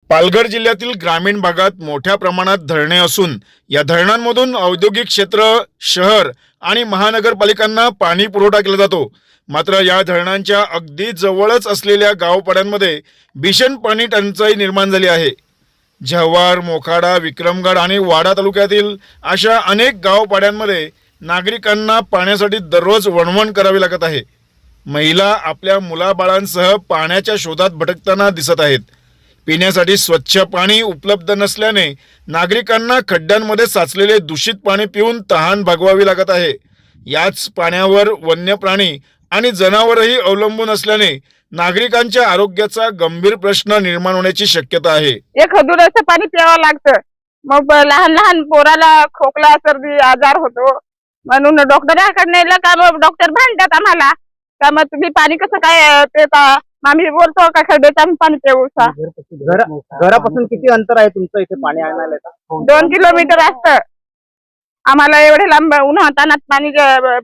पालघर जिल्ह्यातील ग्रामीण भागात मोठ्या प्रमाणात धरणे असून या धरणांमधून औद्योगिक क्षेत्र, शहर आणि महानगरपालिकांना पाणी पुरवठा केला जातो। मात्र या धरणांच्या अगदी जवळच असलेल्या गावपाड्यांमध्ये भीषण पाणी टंचाई निर्माण झाली आहे। जव्हार, मोखाडा, विक्रमगड आणि वाडा तालुक्यातील अशा अनेक गावपाड्यांमध्ये नागरिकांना पाण्यासाठी दररोज वणवण करावी लागत आहे। महिला आपल्या मुलाबाळांसह पाण्याच्या शोधात भटकताना दिसत आहेत। पिण्यासाठी स्वच्छ पाणी उपलब्ध नसल्याने नागरिकांना खड्ड्यांमध्ये साचलेले दूषित पाणी पिऊन तहान भागवावी लागत आहे। याच पाण्यावर वन्य प्राणी आणि जनावरही अवलंबून असल्याने नागरिकांच्या आरोग्याचा गंभीर प्रश्न निर्माण होण्याची शक्यता आहे। एक हदुराचं पाणी प्यावं लागतं, मग लहान लहान पोराला खोकला, सर्दी, आजार होतो। म्हणून डॉक्टरांकडे नेलं का मग डॉक्टर भांडतात आम्हाला का मग तुम्ही पाणी कसं काय पिता। आम्ही बोलतो का खड्ड्याचं आम्ही पाणी पिऊ सा। घरापासून किती अंतर आहे तुमचं इथे पाणी आणायला? 2 किलोमीटर असतं आम्हाला। एवढे लांब उन्हातानात पाणी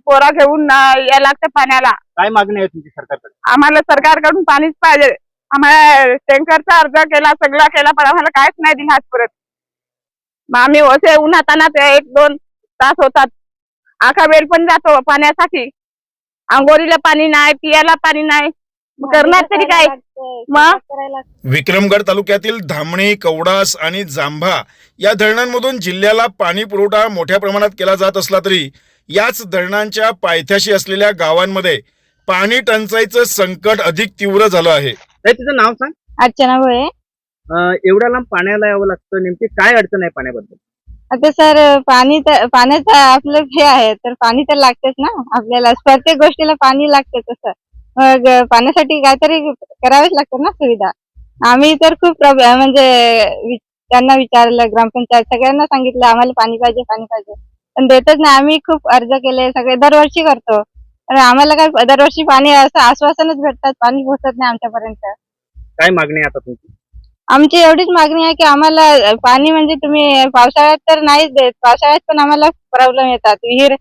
पोरा घेऊन यायला लागतं पाण्याला। काय मागणी आहे तुमची सरकारकडे? आम्हाला सरकारकडून पाणीच पाहिजे। आम्हाला टँकरचा अर्ज केला, सगळा केला, पण आम्हाला काहीच नाही दिला आजपर्यंत। मग आम्ही असे उन्हातानात 1-2 तास होतात, आखा वेळ पण जातो पाण्यासाठी। आंघोळीला पाणी नाही, पियाला पाणी नाही, करणार तरी काय मग। विक्रमगड तालुक्यातील धामणी, कवडास आणि जांभा या धरणांमधून जिल्ह्याला पाणी पुरवठा मोठ्या प्रमाणात केला जात असला तरी याच धरणांच्या पायथ्याशी असलेल्या गावांमध्ये पाणी टंचाईचं संकट अधिक तीव्र झालं आहे। तुझं नाव सांग। अर्चना भोये। एवढ्या लांब पाण्याला यावं लागतं, नेमकी काय अडचण आहे पाण्याबद्दल? आता सर पाण्याचं आपलं हे आहे तर पाणी तर लागतेच ना आपल्याला। प्रत्येक गोष्टीला पाणी लागते तसं, मग पाण्यासाठी काहीतरी करावेच लागतं ना सुविधा। आम्ही तर खूप म्हणजे त्यांना विचारलं, ग्रामपंचायत सगळ्यांना सांगितलं आम्हाला पाणी पाहिजे पाणी पाहिजे, पण देतच नाही। आम्ही खूप अर्ज केले, सगळे दरवर्षी करतो, पण आम्हाला काय दरवर्षी पाणी असं आश्वासनच भेटतात, पाणी पोहोचत नाही आमच्यापर्यंत। काय मागणी आहे आता तुमची? आमची एवढीच मागणी आहे की आम्हाला पाणी म्हणजे तुम्ही पावसाळ्यात तर नाहीच देत, पावसाळ्यात पण आम्हाला प्रॉब्लेम येतात, विहीर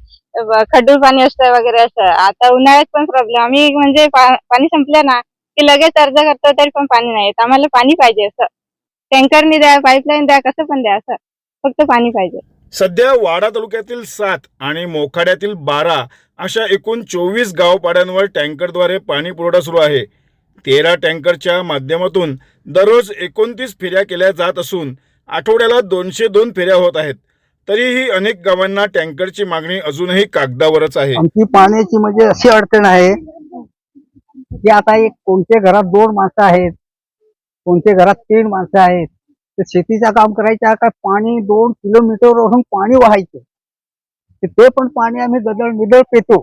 खड्डूळ पाणी असतं वगैरे असं। आता उन्हाळ्यात पण प्रॉब्लेम, आम्ही म्हणजे पाणी संपलं ना की लगेच अर्ज करतो तरी पण पाणी नाही येत। आम्हाला पाणी पाहिजे, असं टँकरनी द्या, पाईपलाईन द्या, कसं पण द्या, असं फक्त पाणी पाहिजे। सध्या वाडा तालुक्यातील 7 आणि मोखाड्यातील 12 अशा एकूण 24 गावपाड्यांवर टँकरद्वारे पाणी पुरवठा सुरू आहे। 13 टँकरच्या माध्यमातून दररोज 29 फेऱ्या केल्या जात असून आठवड्याला 202 फेऱ्या होत आहेत। तरीही अनेक गावांना टँकरची मागणी अजूनही कागदावरच आहे। आमची पाण्याची म्हणजे अशी अडचण आहे की आता एक कोणत्या घरात 2 माणसं आहेत, कोणत्या घरात 3 माणसं आहेत, तर शेतीचं काम करायचं का पाणी 2 किलोमीटरवरून पाणी वाहायचं, ते पण पाणी आम्ही गदळ मिदळ पितो।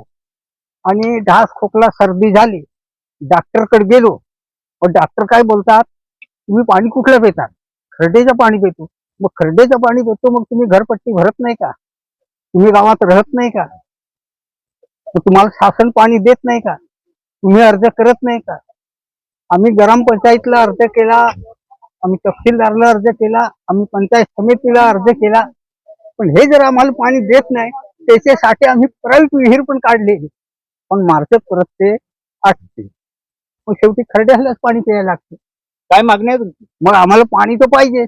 आणि ढास, खोकला, सर्दी झाली, डॉक्टरकडे गेलो, पण डॉक्टर काय बोलतात, तुम्ही पाणी कुठलं पितात? खड्ड्याचं पाणी पितो। मग खड्ड्याचं पाणी पितो, मग तुम्ही घरपट्टी भरत नाही का? तुम्ही गावात राहत नाही का? मग तुम्हाला शासन पाणी देत नाही का? तुम्ही अर्ज करत नाही का? आम्ही ग्रामपंचायतीला अर्ज केला, आम्ही तहसीलदारला अर्ज केला, आम्ही पंचायत समितीला अर्ज केला, पण हे जर आम्हाला पाणी देत नाही त्याच्यासाठी आम्ही प्रायव्हेट विहीर पण काढली, पण मार्केट परत ते आटते, मग शेवटी खड्ड्यालाच पाणी प्यायला लागते। काय मागणी आहे तुमची? मग आम्हाला पाणी तर पाहिजे,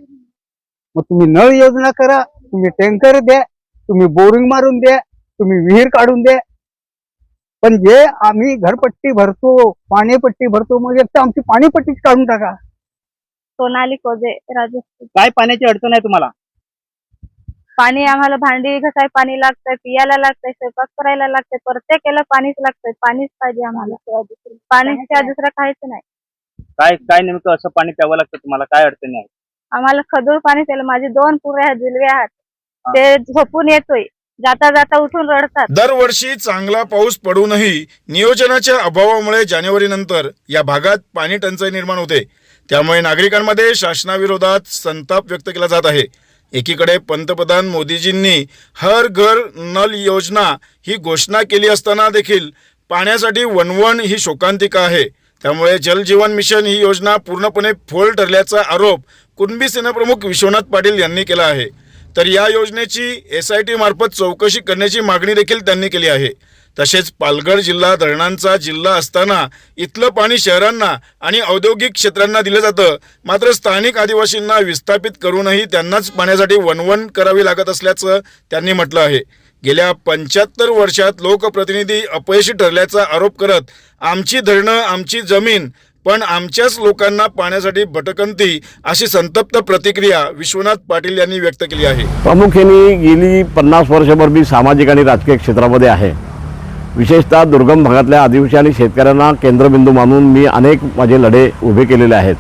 मग तुम्ही नळ योजना करा, तुम्ही टँकर द्या, तुम्ही बोरिंग मारून द्या, तुम्ही विहीर काढून द्या, पण जे आम्ही घरपट्टी भरतो, पाणीपट्टी भरतो, मग एक तर आमची पाणीपट्टीच काढून टाका। सोनाली कोजे, राजस्थान। काय पाण्याची अडचण आहे तुम्हाला? पाणी आम्हाला भांडी घासाय पाणी लागतंय, पियाला लागतंय, स्वयंपाक करायला लागतंय, प्रत्येकाला पाणीच लागतंय। पाणीच पाहिजे आम्हाला, पाण्याशिवाय दुसरं काहीच नाही। काय नेमकं असं पाणी प्यावं लागतं तुम्हाला? काय अडचणी आहे? आम्हाला खजूर पाणी प्यायला, माझे 2 पुरे आहेत, जिलवे आहेत, ते झोपून येतोय, जाता जाता उठून रडतात। दरवर्षी चांगला पाऊस पडूनही नियोजनाच्या अभावामुळे जानेवारी नंतर या भागात पाणी टंचाई निर्माण होते। त्यामुळे नागरिकांमध्ये शासनाविरोधात संताप व्यक्त केला जात आहे। एकीकडे पंतप्रधान मोदीजींनी हर घर नल योजना ही घोषणा केली असताना देखील पाण्यासाठी वणवण ही शोकांतिका आहे। त्यामुळे जल जीवन मिशन ही योजना पूर्णपणे फोल ठरल्याचा आरोप कुणबी सेनाप्रमुख विश्वनाथ पाटील यांनी केला आहे। तर या योजनेची SIT मार्फत चौकशी करण्याची मागणी देखील त्यांनी केली आहे। तसेच पालघर जिल्हा धरणांचा जिल्हा असताना इथलं पाणी शहरांना आणि औद्योगिक क्षेत्रांना दिलं जातं, मात्र स्थानिक आदिवासींना विस्थापित करूनही त्यांनाच पाण्यासाठी वणवण करावी लागत असल्याचं त्यांनी म्हटलं आहे. गेल्या 75 वर्षात लोकप्रतिनिधी अपयशी ठरल्याचा आरोप करत आमची धरणं आमची जमीन पण आमच्याच लोकांना पाण्यासाठी भटकंती अशी संतप्त प्रतिक्रिया विश्वनाथ पाटील यांनी व्यक्त केली आहे. प्रामुख्याने गेली 50 वर्षभर मी सामाजिक आणि राजकीय क्षेत्रामध्ये आहे. विशेषतः दुर्गम भागातल्या आदिवासी आणि शेतकऱ्यांना केंद्रबिंदू मानून मी अनेक माझे लढे उभे केलेले आहेत.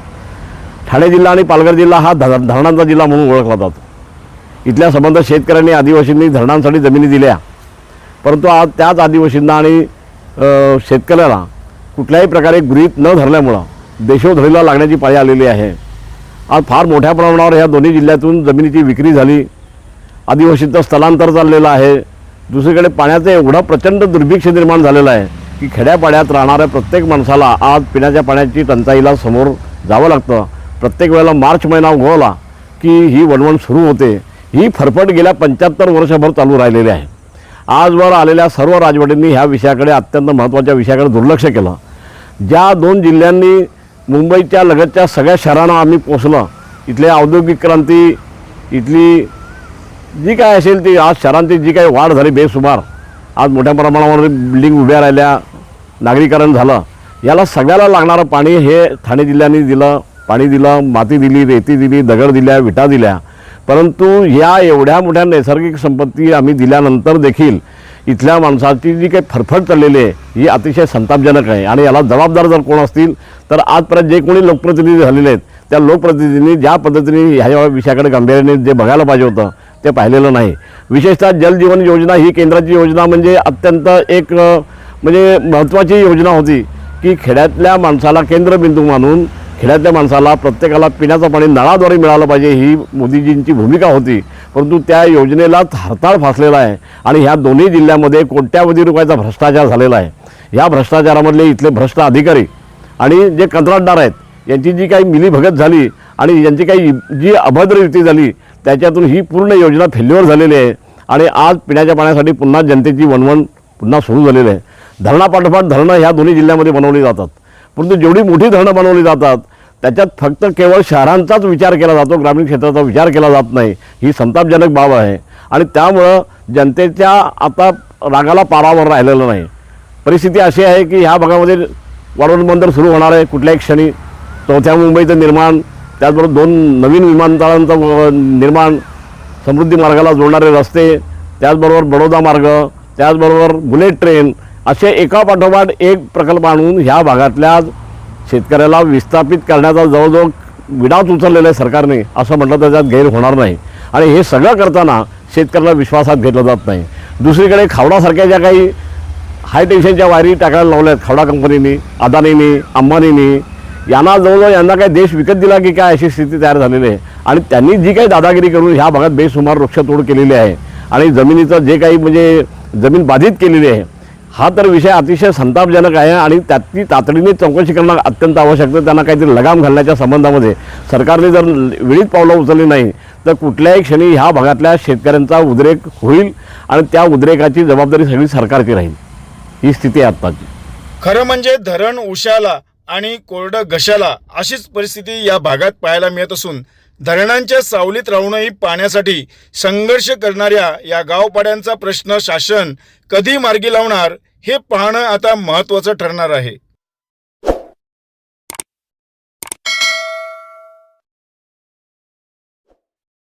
ठाणे जिल्हा आणि पालघर जिल्हा हा धरणांचा जिल्हा म्हणून ओळखला जातो. इथल्या संबंध शेतकऱ्यांनी आदिवासींनी धरणांसाठी जमिनी दिल्या, परंतु आज त्याच आदिवासींना आणि शेतकऱ्याला कुठल्याही प्रकारे गृहीत न धरल्यामुळं देशोधडीला लागण्याची पाळी आलेली आहे. आज फार मोठ्या प्रमाणावर ह्या दोन्ही जिल्ह्यातून जमिनीची विक्री झाली, आदिवासींचं स्थलांतर चाललेलं आहे. दुसरीकडे पाण्याचं एवढं प्रचंड दुर्भिक्ष निर्माण झालेलं आहे की खेड्यापाड्यात राहणाऱ्या प्रत्येक माणसाला आज पिण्याच्या पाण्याची टंचाईला समोर जावं लागतं. प्रत्येक वेळेला मार्च महिना उगवला की ही वणवण सुरू होते. ही फरफट गेल्या 75 वर्षभर चालू राहिलेली आहे. आजवर आलेल्या सर्व राजवटींनी ह्या विषयाकडे अत्यंत महत्त्वाच्या विषयाकडे दुर्लक्ष केलं. ज्या 2 जिल्ह्यांनी मुंबईच्या लगतच्या सगळ्या शहरांना आम्ही पोचलं, इथली औद्योगिक क्रांती, इथली जी काय असेल ती आज शहरांची जी काही वाढ झाली बेसुमार, आज मोठ्या प्रमाणावर बिल्डिंग उभ्या राहिल्या, नागरीकरण झालं, याला सगळ्याला लागणारं पाणी हे ठाणे जिल्ह्याने दिलं. पाणी दिलं, माती दिली, रेती दिली, दगड दिल्या, विटा दिल्या. परंतु या एवढ्या मोठ्या नैसर्गिक संपत्ती आम्ही दिल्यानंतर देखील इथल्या माणसाची जी काही फरफट चाललेली आहे ही अतिशय संतापजनक आहे. आणि याला जबाबदार जर कोण असतील तर आजपर्यंत जे कोणी लोकप्रतिनिधी झालेले आहेत त्या लोकप्रतिनिधींनी ज्या पद्धतीने ह्या विषयाकडे गांभीर्याने जे बघायला पाहिजे होतं ते पाहिलेलं नाही. विशेषतः जल जीवन योजना ही केंद्राची योजना म्हणजे अत्यंत एक म्हणजे महत्त्वाची योजना होती की खेड्यातल्या माणसाला केंद्रबिंदू मानून खेड्यातल्या माणसाला प्रत्येकाला पिण्याचं पाणी नळाद्वारे मिळालं पाहिजे ही मोदीजींची भूमिका होती. परंतु त्या योजनेला हरताळ फासलेला आहे आणि ह्या दोन्ही जिल्ह्यामध्ये कोट्यावधी रुपयाचा भ्रष्टाचार झालेला आहे. या भ्रष्टाचारामधले इथले भ्रष्ट अधिकारी आणि जे कंत्राटदार आहेत यांची जी काही मिलीभगत झाली आणि यांची काही जी अभद्र युती झाली त्याच्यातून ही पूर्ण योजना फेल्युअर झालेली आहे. आणि आज पिण्याच्या पाण्यासाठी पुन्हा जनतेची वणवण पुन्हा सुरू झालेली आहे. धरणापाठोपाठ धरणं ह्या दोन्ही जिल्ह्यामध्ये बनवली जातात, परंतु जेवढी मोठी धरणं बनवली जातात त्याच्यात फक्त केवळ शहरांचाच विचार केला जातो, ग्रामीण क्षेत्राचा विचार केला जात नाही. ही संतापजनक बाब आहे आणि त्यामुळं जनतेच्या आता रागाला पारावर राहिलेलं नाही. परिस्थिती अशी आहे की ह्या भागामध्ये वाढवण बंदर सुरू होणार आहे कुठल्याही क्षणी. 4थ्या मुंबईचं निर्माण, त्याचबरोबर 2 नवीन विमानतळांचं निर्माण, समृद्धी मार्गाला जोडणारे रस्ते, त्याचबरोबर बडोदा मार्ग, त्याचबरोबर बुलेट ट्रेन, असे एकापाठोपाठ एक प्रकल्प आणून ह्या भागातल्या शेतकऱ्याला विस्थापित करण्याचा जवळजवळ विडाच उचललेला आहे सरकारने असं म्हटलं तर त्यात गैर होणार नाही. आणि हे सगळं करताना शेतकऱ्याला विश्वासात घेतलं जात नाही. दुसरीकडे खावडासारख्या ज्या काही हाय टेन्शनच्या वायरी टाकायला लावल्या आहेत खावडा कंपनीनी, अदानीनी, अंबानीनी, यांना जवळजवळ यांना काही देश विकत दिला की काय अशी स्थिती तयार झालेली आहे. आणि त्यांनी जी काही दादागिरी करून ह्या भागात बेसुमार वृक्षतोड केलेली आहे आणि जमिनीचं जे काही म्हणजे जमीन बाधित केलेली आहे, हा तर विषय अतिशय संतापजनक आहे. आणि त्याची तातडीने चौकशी करणं अत्यंत आवश्यक आहे. त्यांना काहीतरी लगाम घालण्याच्या संबंधामध्ये सरकारने जर वेळीच पावलं उचलली नाही तर कुठल्याही क्षणी ह्या भागातल्या शेतकऱ्यांचा उद्रेक होईल आणि त्या उद्रेकाची जबाबदारी सगळी सरकारची राहील. ही स्थिती आहे आत्ताची. खरं म्हणजे धरण उशाला आणि कोरडं घशाला अशीच परिस्थिती या भागात पाहायला मिळत असून धरणांच्या सावलीत राहूनही पाण्यासाठी संघर्ष करणाऱ्या या गावपाड्यांचा प्रश्न शासन कधी मार्गी लावणार हे पाहणं आता महत्त्वाचं ठरणार आहे.